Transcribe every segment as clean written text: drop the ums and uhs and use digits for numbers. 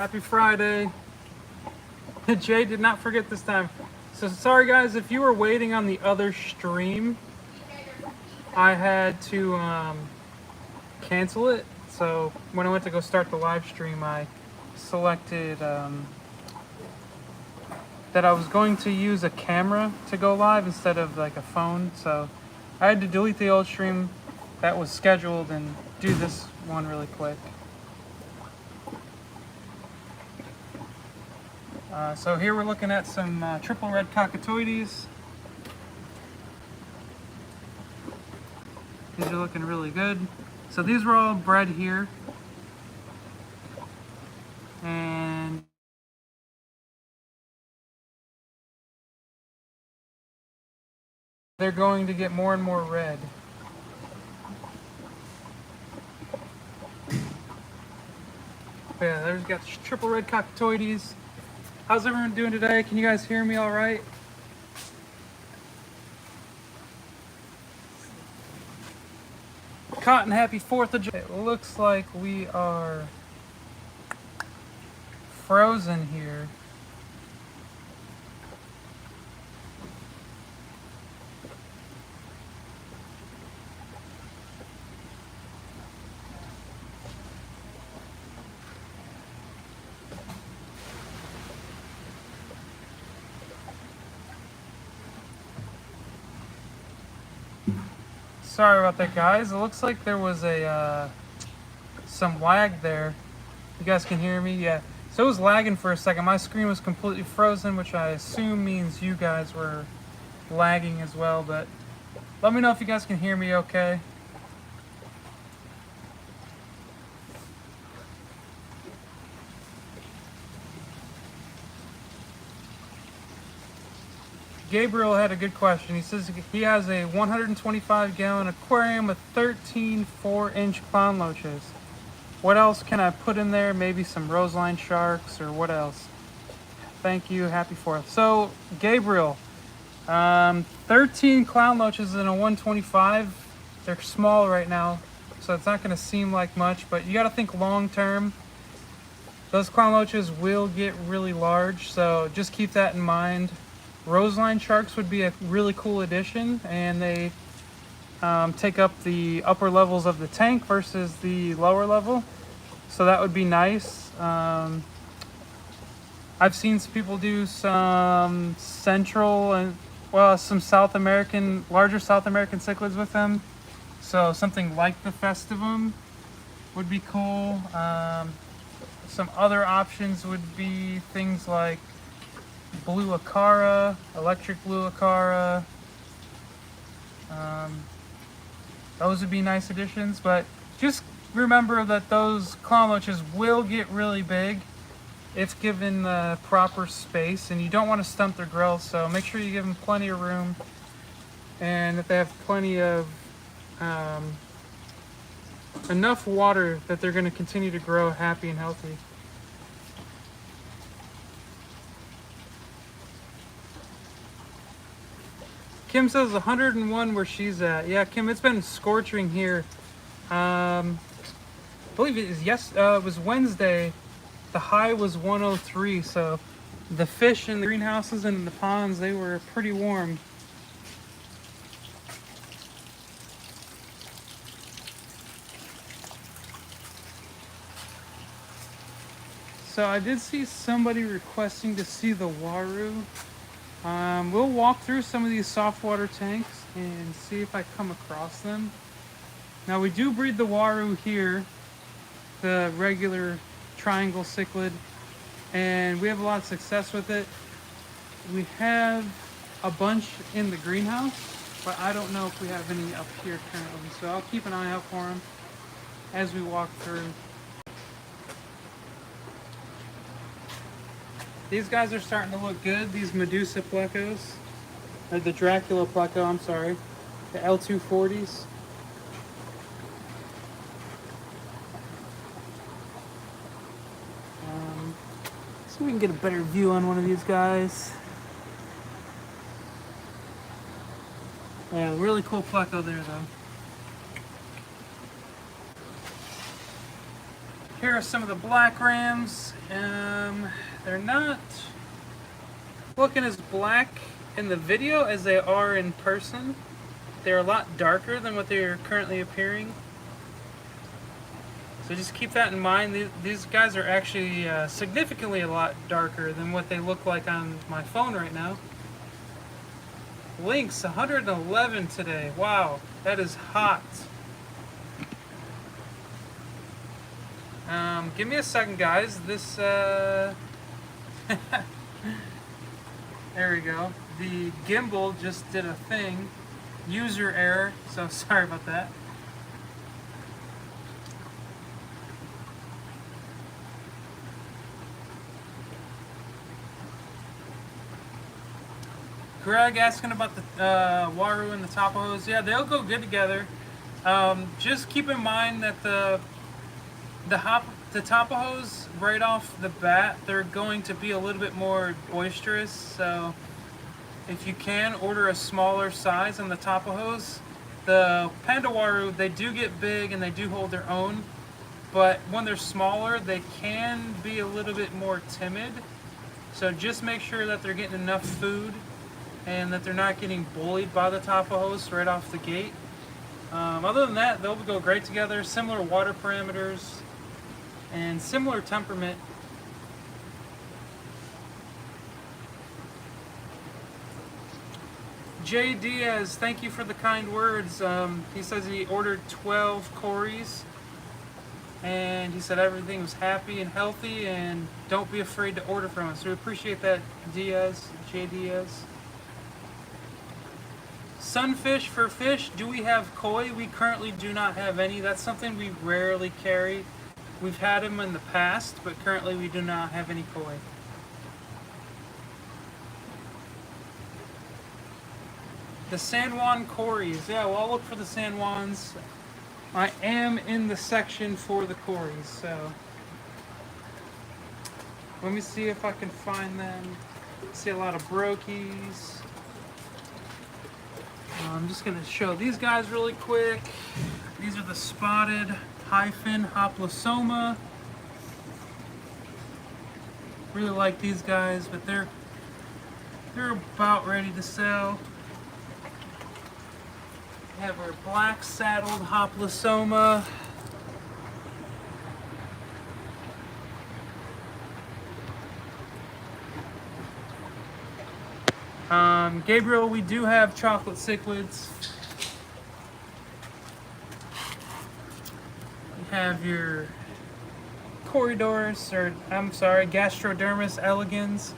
Happy Friday. Jay did not forget this time. So sorry guys, if you were waiting on the other stream, I had to cancel it. So when I went to go start the live stream, I selected that I was going to use a camera to go live instead of like a phone. So I had to delete the old stream that was scheduled and do this one really quick. So here we're looking at some triple red cockatoides. These are looking really good. So these were all bred here. And they're going to get more and more red. But yeah, there's got triple red cockatoides. How's everyone doing today? Can you guys hear me all right? Cotton, happy 4th of July. It looks like we are frozen here. Sorry about that, guys. It looks like there was a some lag there. You guys can hear me? Yeah. So it was lagging for a second. My screen was completely frozen, which I assume means you guys were lagging as well. But let me know if you guys can hear me okay. Gabriel had a good question. He says he has a 125-gallon aquarium with 13 4-inch clown loaches. What else can I put in there? Maybe some roseline sharks or what else? Thank you. Happy 4th. So, Gabriel, 13 clown loaches in a 125. They're small right now, so it's not going to seem like much, but you got to think long term. Those clown loaches will get really large, so just keep that in mind. Roseline sharks would be a really cool addition, and they take up the upper levels of the tank versus the lower level, so that would be nice. I've seen some people do some Central and some South American, larger South American cichlids with them, so something like the Festivum would be cool. Some other options would be things like blue acara, electric blue acara. Those would be nice additions, but just remember that those clown loaches will get really big if given the proper space, and you don't want to stump their growth, so make sure you give them plenty of room and that they have plenty of enough water that they're going to continue to grow happy and healthy. Kim says 101 where she's at. Yeah, Kim, it's been scorching here. I believe it was Wednesday. The high was 103, so the fish in the greenhouses and in the ponds, they were pretty warm. So I did see somebody requesting to see the waru. We'll walk through some of these softwater tanks and see if I come across them. Now we do breed the waru here, the regular triangle cichlid, and we have a lot of success with it. We have a bunch in the greenhouse, but I don't know if we have any up here currently, so I'll keep an eye out for them as we walk through. These guys are starting to look good, these Medusa plecos, or the Dracula pleco, I'm sorry, the L240s. See if we can get a better view on one of these guys. Yeah, really cool pleco there though. Here are some of the black rams. They're not looking as black in the video as they are in person. They're a lot darker than what they're currently appearing. So just keep that in mind. These guys are actually significantly a lot darker than what they look like on my phone right now. Lynx, 111 today. Wow, that is hot. Give me a second, guys. This, there we go. The gimbal just did a thing. User error, so sorry about that. Greg asking about the Waru and the Tapajos. Yeah, they'll go good together. Just keep in mind that the Tapajos, right off the bat, they're going to be a little bit more boisterous. So if you can, order a smaller size on the Tapajos. The Panda Waru, they do get big and they do hold their own. But when they're smaller, they can be a little bit more timid. So just make sure that they're getting enough food and that they're not getting bullied by the Tapajos right off the gate. Other than that, they'll go great together. Similar water parameters and similar temperament. Jay Diaz, thank you for the kind words. He says he ordered 12 Corys, and he said everything was happy and healthy, and don't be afraid to order from us. So we appreciate that, Diaz, Jay Diaz. Sunfish for fish, do we have koi? We currently do not have any. That's something we rarely carry. We've had them in the past, but currently we do not have any koi. The San Juan Corys. Yeah, well, I'll look for the San Juans. I am in the section for the Corys, so let me see if I can find them. See a lot of brokies. I'm just going to show these guys really quick. These are the spotted hyphen hoplosoma. Really like these guys, but they're about ready to sell. We have our black saddled hoplosoma. Gabriel, we do have chocolate cichlids. You have your Corydoras, or I'm sorry, Gastrodermis elegans,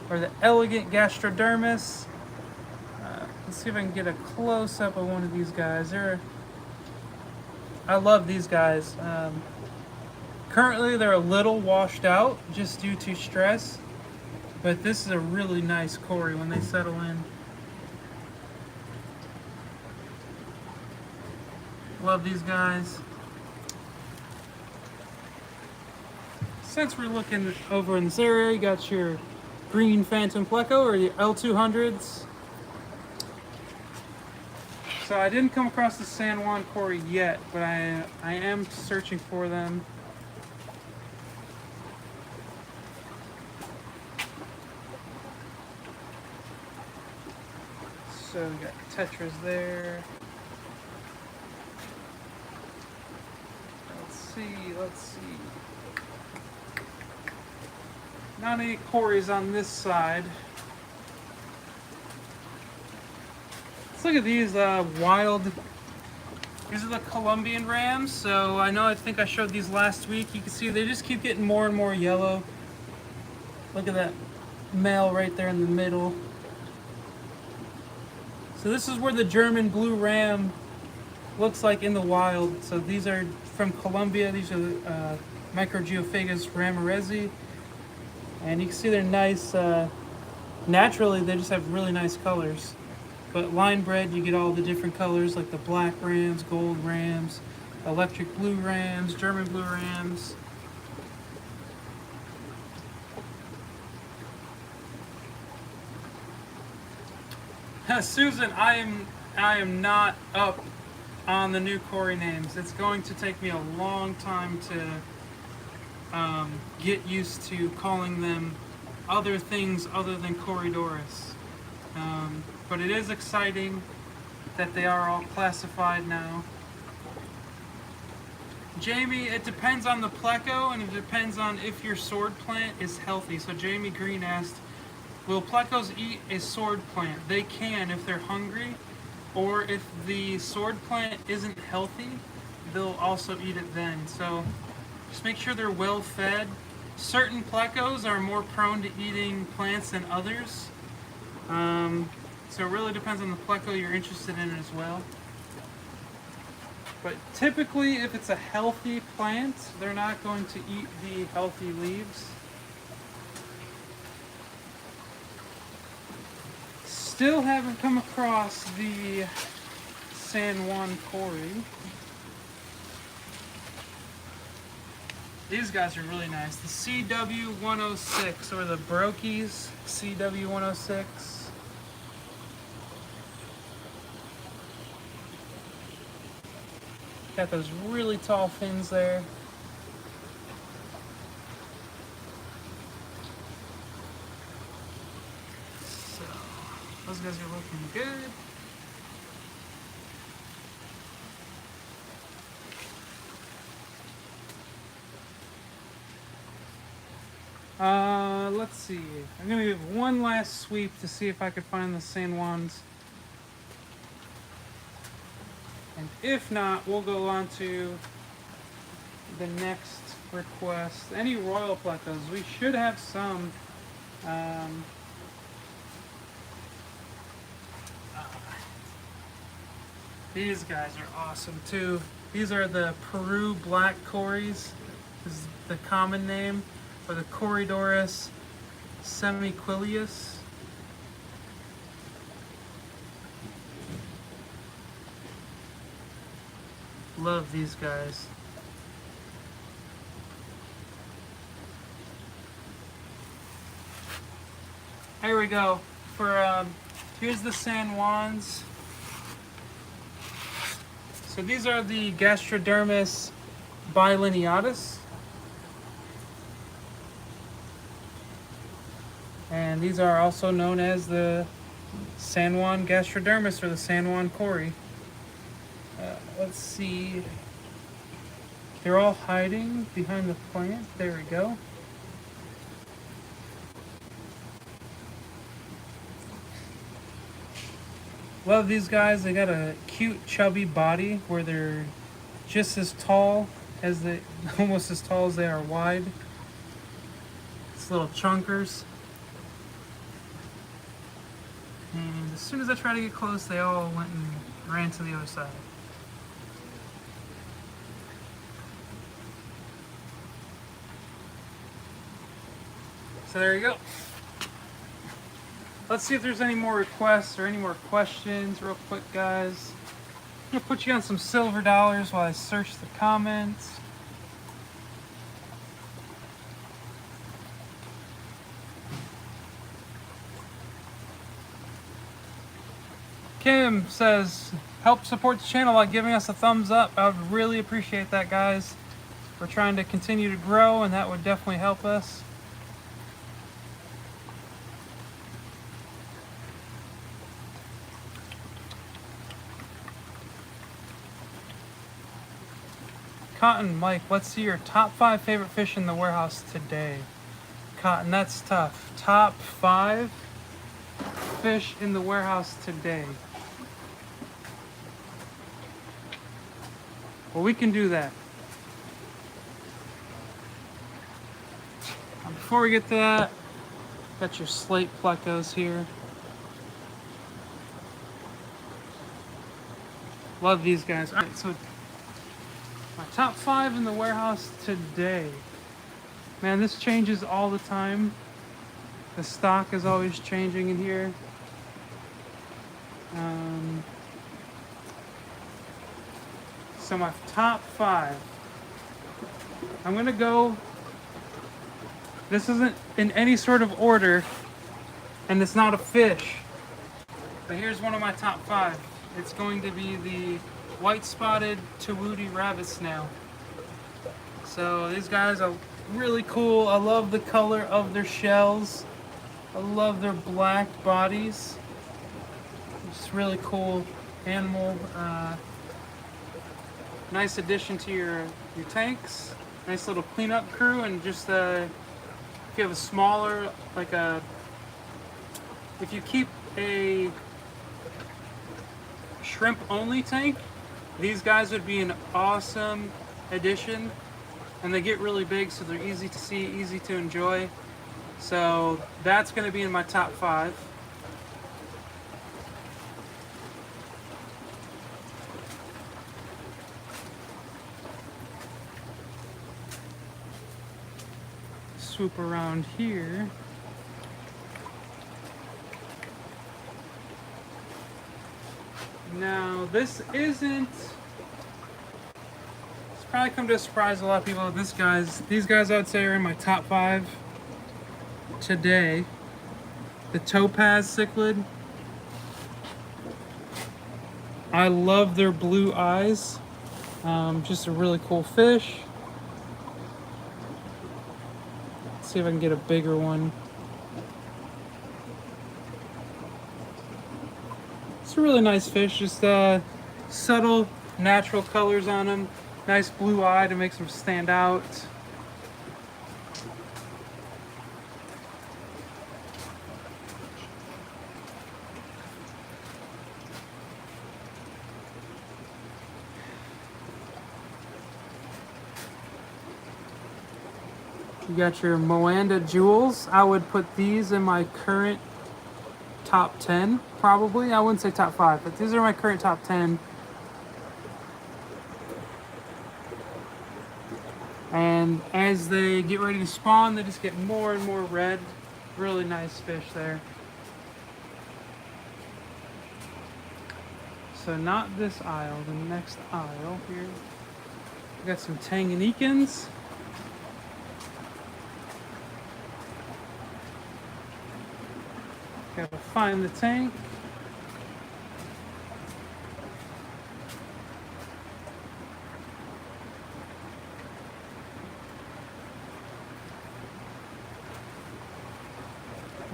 or the elegant Gastrodermis. Let's see if I can get a close-up of one of these guys. I love these guys. Currently, they're a little washed out just due to stress. But this is a really nice Cory when they settle in. Love these guys. Since we're looking over in this area, you got your green Phantom Pleco or your L200s. So I didn't come across the San Juan Cory yet, but I am searching for them. So we got tetras there. Let's see. Not any Corys on this side. Let's look at these wild. These are the Colombian rams. So I think I showed these last week. You can see they just keep getting more and more yellow. Look at that male right there in the middle. So this is where the German blue ram looks like in the wild. So these are from Colombia. These are Microgeophagus ramirezi. And you can see they're nice. Naturally, they just have really nice colors. But line bred, you get all the different colors like the black rams, gold rams, electric blue rams, German blue rams. Susan, I am not up on the new Cory names. It's going to take me a long time get used to calling them other things other than Corydoras. But it is exciting that they are all classified now. Jamie, it depends on the pleco and it depends on if your sword plant is healthy. So Jamie Green asked, will plecos eat a sword plant? They can if they're hungry, or if the sword plant isn't healthy, they'll also eat it then. So just make sure they're well fed. Certain plecos are more prone to eating plants than others. So it really depends on the pleco you're interested in as well. But typically, if it's a healthy plant, they're not going to eat the healthy leaves. Still haven't come across the San Juan Cory. These guys are really nice. The CW106, or the Brokey's CW106. Got those really tall fins there. So, those guys are looking good. Let's see. I'm gonna give one last sweep to see if I could find the San Juans. And if not, we'll go on to the next request. Any royal plecos? We should have some. These guys are awesome too. These are the Peru black Corys. This is the common name, or the Corydoras semiquilius. Love these guys. Here we go. For here's the San Juans. So these are the Gastrodermis bilineatus. And these are also known as the San Juan Gastrodermis, or the San Juan Cory. Let's see. They're all hiding behind the plant. There we go. Love these guys. They got a cute chubby body where they're just as tall as they, almost as tall as they are wide. It's little chunkers. And as soon as I try to get close, they all went and ran to the other side. So there you go. Let's see if there's any more requests or any more questions real quick, guys. I'm gonna put you on some silver dollars while I search the comments. Kim says, help support the channel by giving us a thumbs up. I would really appreciate that, guys. We're trying to continue to grow, and that would definitely help us. Cotton, Mike, let's see your top 5 favorite fish in the warehouse today. Cotton, that's tough. Top 5 fish in the warehouse today. Well, we can do that. Before we get to that, got your slate plecos here. Love these guys. All right, so my top 5 in the warehouse today. Man, this changes all the time. The stock is always changing in here. So my top 5. I'm gonna go, this isn't in any sort of order, and it's not a fish. But here's one of my top 5. It's going to be the white-spotted Tawudi rabbit snail. So these guys, really cool. I love the color of their shells. I love their black bodies. It's really cool animal. Nice addition to your tanks. Nice little cleanup crew, and just if you have a smaller, if you keep a shrimp only tank, these guys would be an awesome addition, and they get really big, so they're easy to see, easy to enjoy. So that's going to be in my top 5. Swoop around here. Now this isn't, it's probably come to surprise a lot of people. These guys I would say are in my top 5 today. The topaz cichlid. I love their blue eyes. Just a really cool fish. Let's see if I can get a bigger one. It's a really nice fish, just subtle, natural colors on them. Nice blue eye to make them stand out. You got your Moanda jewels. I would put these in my current top 10, probably. I wouldn't say top 5, but these are my current top 10. And as they get ready to spawn, they just get more and more red. Really nice fish there. So not this aisle, the next aisle here. We got some Tanganyikans. Gotta find the tank.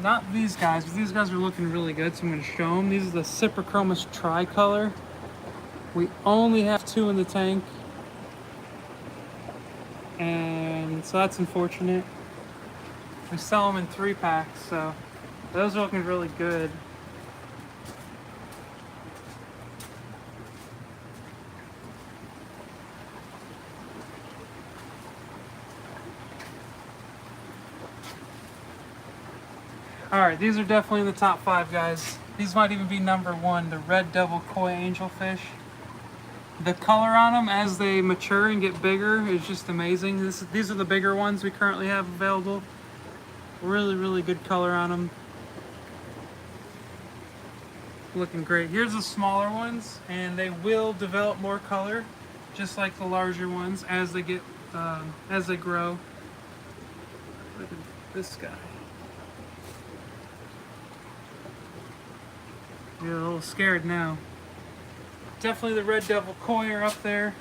Not these guys, but these guys are looking really good, so I'm going to show them. These are the Cyprichromis tricolor. We only have 2 in the tank, and so that's unfortunate. We sell them in 3-packs, so those are looking really good. Alright, these are definitely in the top 5, guys. These might even be number 1, the red double koi angelfish. The color on them as they mature and get bigger is just amazing. These are the bigger ones we currently have available. Really, really good color on them. Looking great. Here's the smaller ones, and they will develop more color, just like the larger ones as they get, as they grow. Look at this guy. You're a little scared now. Definitely the red devil koi are up there,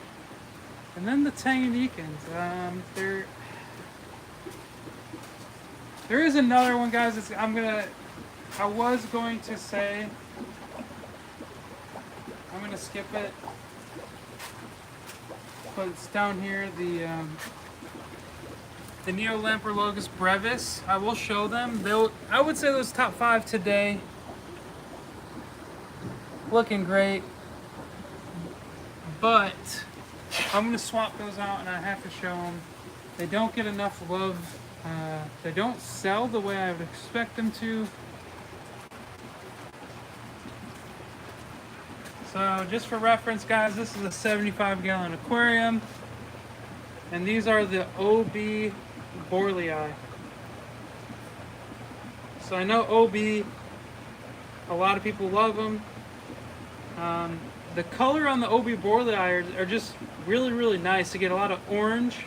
and then the Tanganyikans. There is another one, guys. I was going to say. I'm gonna skip it, but it's down here. The Neolamprologus brevis. I will show them. I would say those top 5 today. Looking great, but I'm gonna swap those out, and I have to show them. They don't get enough love. They don't sell the way I would expect them to. So just for reference, guys, this is a 75-gallon aquarium, and these are the OB Borlei. So I know OB, a lot of people love them. The color on the OB Borlei are just really, really nice. You get a lot of orange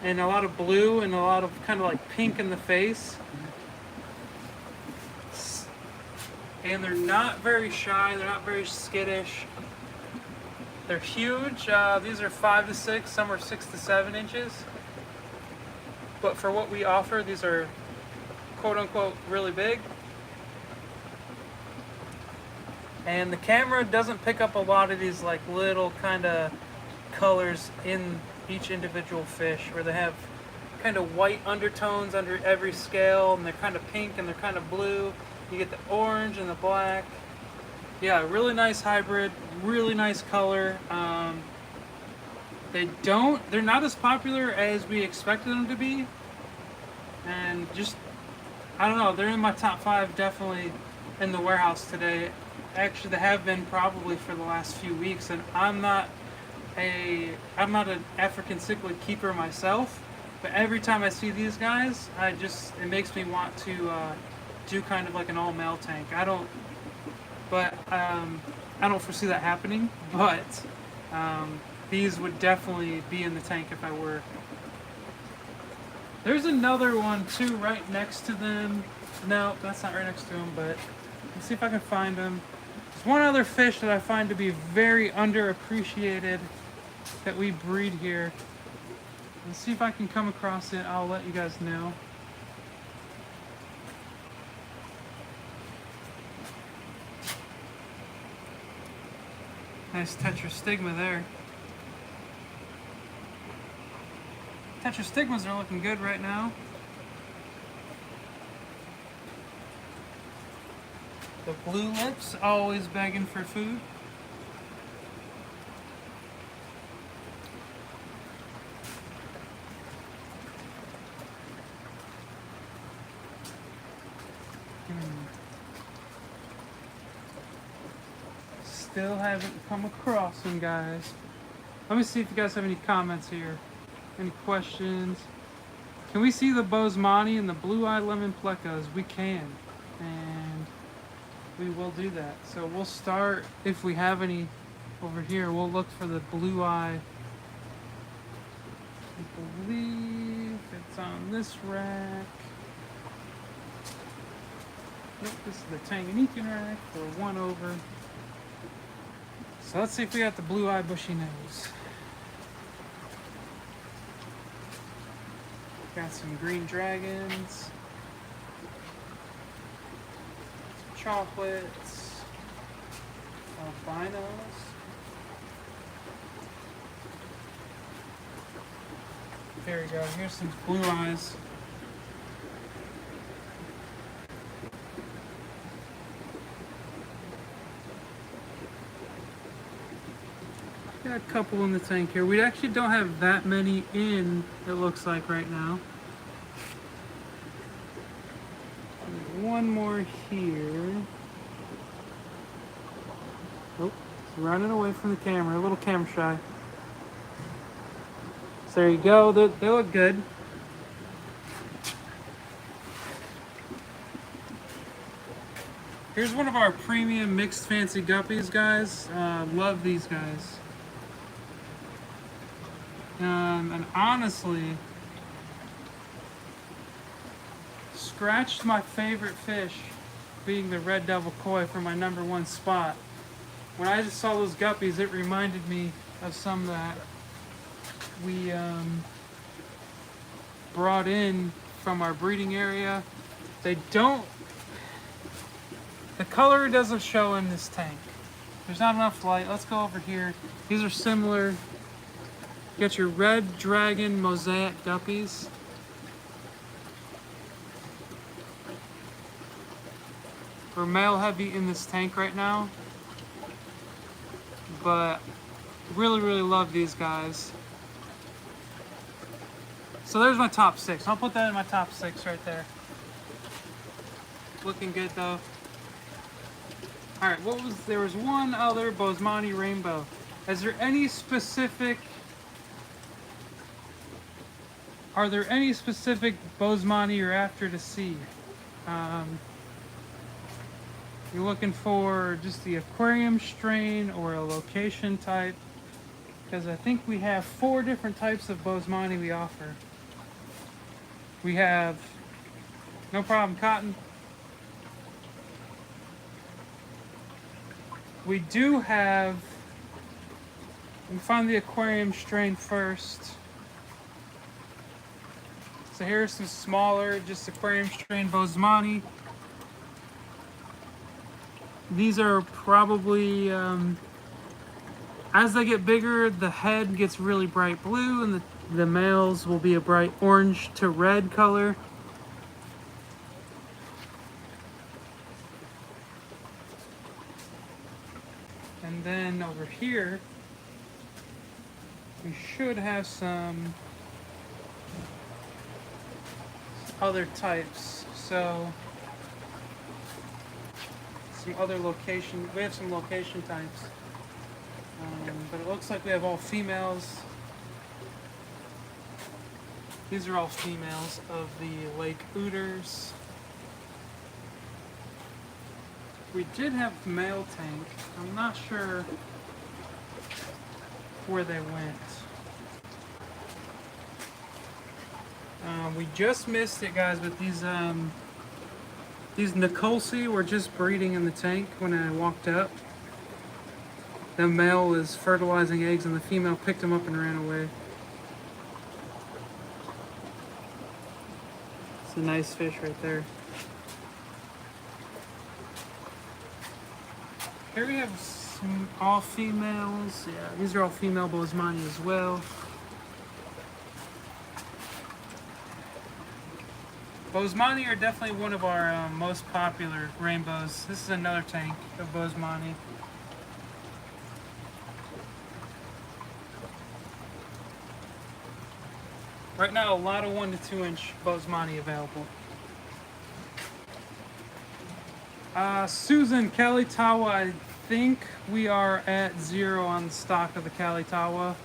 and a lot of blue and a lot of kind of like pink in the face. And they're not very shy, they're not very skittish. They're huge. These are 5 to 6, some are 6 to 7 inches. but for what we offer, these are quote unquote really big. And the camera doesn't pick up a lot of these like little kind of colors in each individual fish, where they have kind of white undertones under every scale, and they're kind of pink and they're kind of blue. You get the orange and the black. Yeah, really nice hybrid, really nice color. They're not as popular as we expected them to be. And just, I don't know, they're in my top 5 definitely in the warehouse today. Actually, they have been probably for the last few weeks, and I'm not an African cichlid keeper myself, but every time I see these guys, it makes me want to do kind of like an all male tank. I don't foresee that happening, but these would definitely be in the tank if I were. There's another one too right next to them. No, that's not right next to them, but let's see if I can find them. There's one other fish that I find to be very underappreciated that we breed here. Let's see if I can come across it. I'll let you guys know. Nice tetrastigma there. Tetrastigmas are looking good right now. The blue lips always begging for food. Still haven't come across them, guys. Let me see if you guys have any comments here. Any questions? Can we see the Bosemani and the blue-eyed lemon plecos? We can, and we will do that. So we'll start, if we have any over here, we'll look for the blue-eye. I believe it's on this rack. Nope, this is the Tanganyika rack, or one over. So let's see if we got the blue-eye bushy nose. Got some green dragons, some chocolates, albinos. There we go, here's some blue eyes. Got a couple in the tank here. We actually don't have that many in, it looks like right now. There's one more here. Oh, it's running away from the camera, a little camera shy. So there you go, they look good. Here's one of our premium mixed fancy guppies, guys. Love these guys. And honestly, scratched my favorite fish being the red devil koi for my #1 spot. When I just saw those guppies, it reminded me of some that we brought in from our breeding area. The color doesn't show in this tank. There's not enough light. Let's go over here. These are similar. You got your red dragon mosaic guppies. We're male heavy in this tank right now, but really, really love these guys. So there's my top 6. I'll put that in my top 6 right there. Looking good though. All right, there was one other Bosemani rainbow. Are there any specific Bosemani you're after to see? You're looking for just the aquarium strain or a location type? Because I think we have 4 different types of Bosemani we offer. We have No Problem Cotton. We do have, we find the aquarium strain first. So here's some smaller, just aquarium strain Bosemani. These are probably, as they get bigger, the head gets really bright blue, and the males will be a bright orange to red color. And then over here, we should have some other types. So some other location, we have some location types. But it looks like we have all females. These are all females of the lake ooters. We did have male tank. I'm not sure where they went. We just missed it, guys, but these Nicolsi were just breeding in the tank when I walked up. The male was fertilizing eggs and the female picked them up and ran away. It's a nice fish right there. Here we have some all females. Yeah, these are all female Bosemani as well. Bosemani are definitely one of our most popular rainbows. This is another tank of Bosemani. Right now, a lot of 1 to 2 inch Bosemani available. Susan, Kalitawa, I think we are at 0 on the stock of the Kalitawa.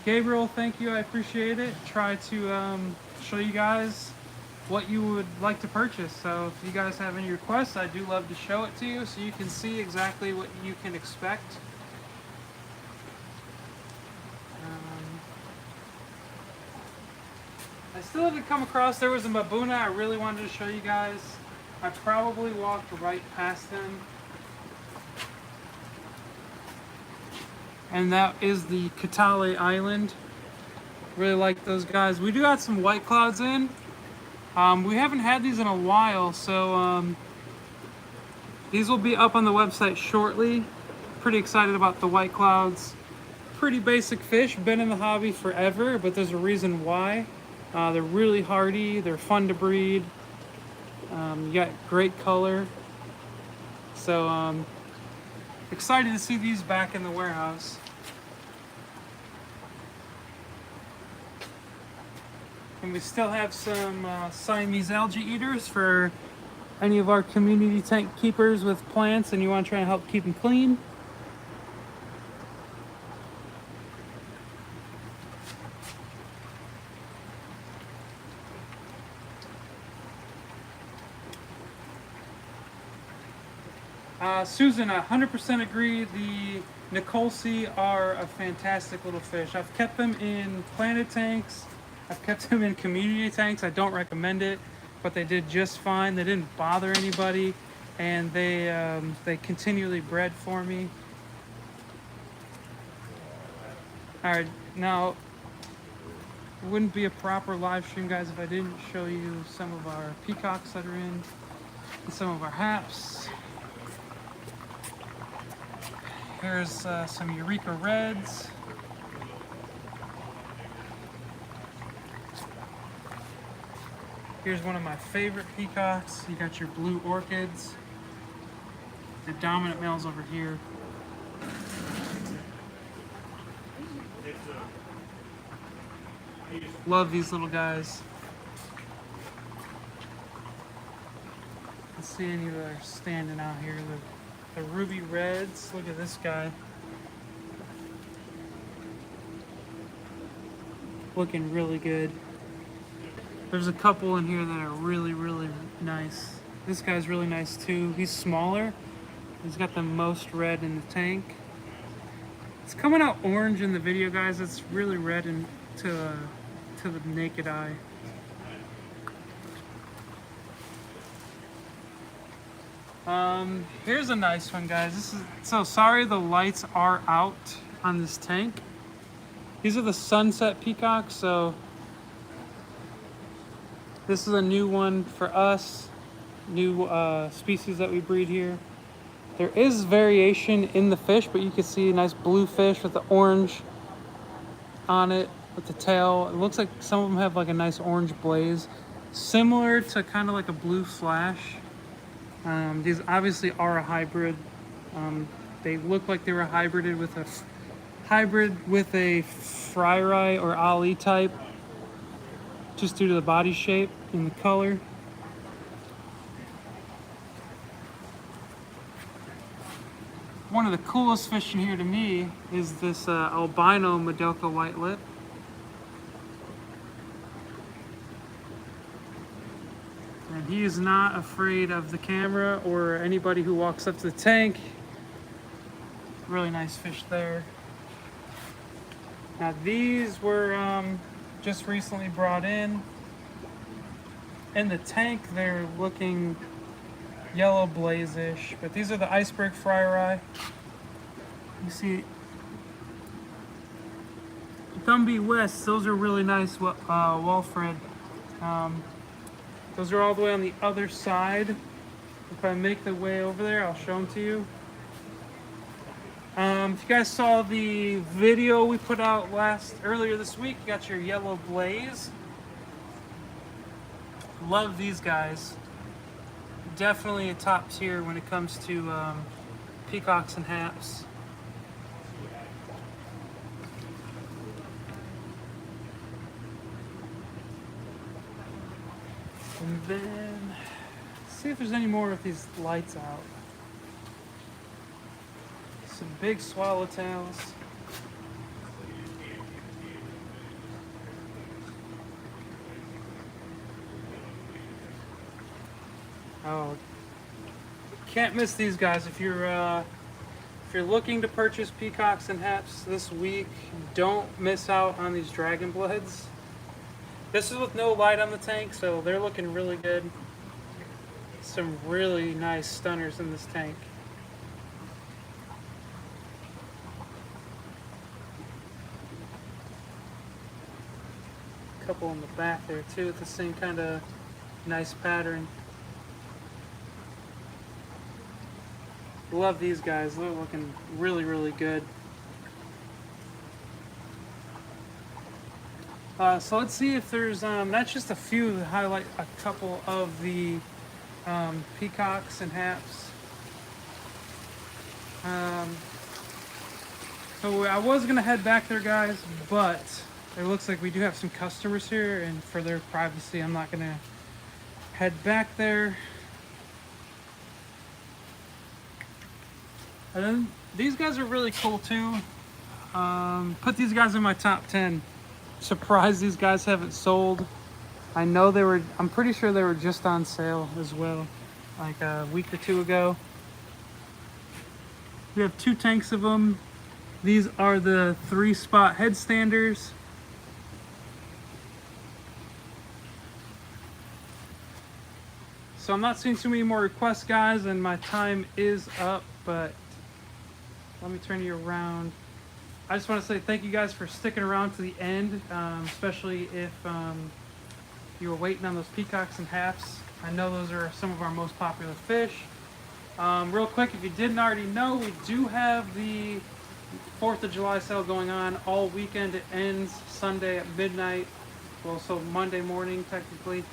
Gabriel, thank you, I appreciate it. Try to show you guys what you would like to purchase. So if you guys have any requests, I do love to show it to you so you can see exactly what you can expect. I still haven't come across, there was a Mabuna I really wanted to show you guys. I probably walked right past them. And that is the Katale Island. Really like those guys. We do have some white clouds in. We haven't had these in a while, so these will be up on the website shortly. Pretty excited about the white clouds. Pretty basic fish, been in the hobby forever, but there's a reason why. They're really hardy, they're fun to breed. You got great color. So excited to see these back in the warehouse. And we still have some Siamese algae eaters for any of our community tank keepers with plants and you want to try and help keep them clean. Susan, I 100% agree. The Nicolsi are a fantastic little fish. I've kept them in planted tanks. I've kept them in community tanks. I don't recommend it, but they did just fine. They didn't bother anybody, and they continually bred for me. All right, now it wouldn't be a proper live stream, guys, if I didn't show you some of our peacocks that are in, and some of our haps. Here's some Eureka Reds. Here's one of my favorite peacocks. You got your blue orchids. The dominant males over here. Love these little guys. Let's see any that are standing out here. The ruby reds. Look at this guy. Looking really good. There's a couple in here that are really, really nice. This guy's really nice too. He's smaller. He's got the most red in the tank. It's coming out orange in the video, guys. It's really red to the naked eye. Here's a nice one, guys. So sorry the lights are out on this tank. These are the sunset peacocks, so This is a new one for us, new species that we breed here. There is variation in the fish, but you can see a nice blue fish with the orange on it with the tail. It looks like some of them have like a nice orange blaze, similar to kind of like a blue flash. These obviously are a hybrid. They look like they were hybrid with a Fryerii or Ali type, just due to the body shape and the color. One of the coolest fish in here to me is this albino Madelka white lip. And he is not afraid of the camera or anybody who walks up to the tank. Really nice fish there. Now these were just recently brought in. In the tank they're looking yellow blaze-ish, but these are the iceberg Fryerii. You see Gumby West, those are really nice, well-fed. Those are all the way on the other side. If I make the way over there, I'll show them to you. If you guys saw the video we put out earlier this week, you got your yellow blaze. Love these guys. Definitely a top tier when it comes to peacocks and haps. And then, see if there's any more of these lights out. Some big swallowtails. Oh, can't miss these guys. If you're looking to purchase peacocks and haps this week, don't miss out on these dragon bloods. This is with no light on the tank, so they're looking really good. Some really nice stunners in this tank. A couple in the back there too, with the same kind of nice pattern. Love these guys. They're looking really, really good. So let's see if there's not just a few, to highlight a couple of the peacocks and haps. So I was gonna head back there, guys, but it looks like we do have some customers here, and for their privacy, I'm not gonna head back there. And then these guys are really cool too. Put these guys in my top 10. Surprised these guys haven't sold. I know I'm pretty sure they were just on sale as well, like a week or two ago. We have 2 tanks of them. These are the 3-spot headstanders. So I'm not seeing too many more requests, guys, and my time is up, but let me turn you around. I just want to say thank you guys for sticking around to the end, especially if you were waiting on those peacocks and haps. I know those are some of our most popular fish. Real quick, if you didn't already know, we do have the 4th of July sale going on all weekend. It ends Sunday at midnight, well, so Monday morning technically.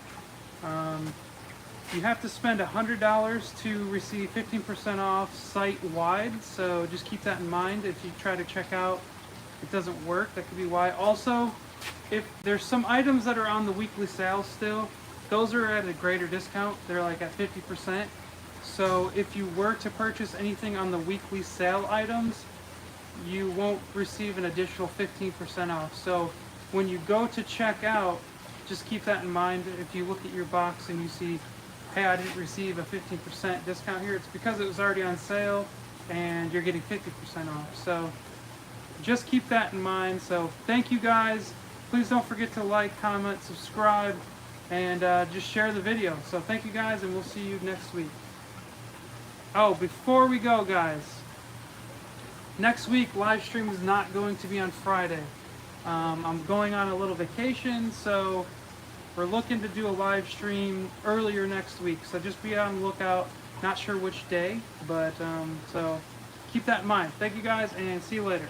You have to spend $100 to receive 15% off site-wide, so just keep that in mind. If you try to check out, it doesn't work, that could be why. Also, if there's some items that are on the weekly sale still, those are at a greater discount. They're like at 50%. So if you were to purchase anything on the weekly sale items, you won't receive an additional 15% off. So when you go to check out, just keep that in mind. If you look at your box and you see, hey, I didn't receive a 15% discount here, it's because it was already on sale and you're getting 50% off. So just keep that in mind. So thank you guys. Please don't forget to like, comment, subscribe, and just share the video. So thank you guys, and we'll see you next week. Oh, before we go, guys, next week live stream is not going to be on Friday. I'm going on a little vacation, so We're looking to do a live stream earlier next week, so just be on the lookout. Not sure which day, but so keep that in mind. Thank you guys, and see you later.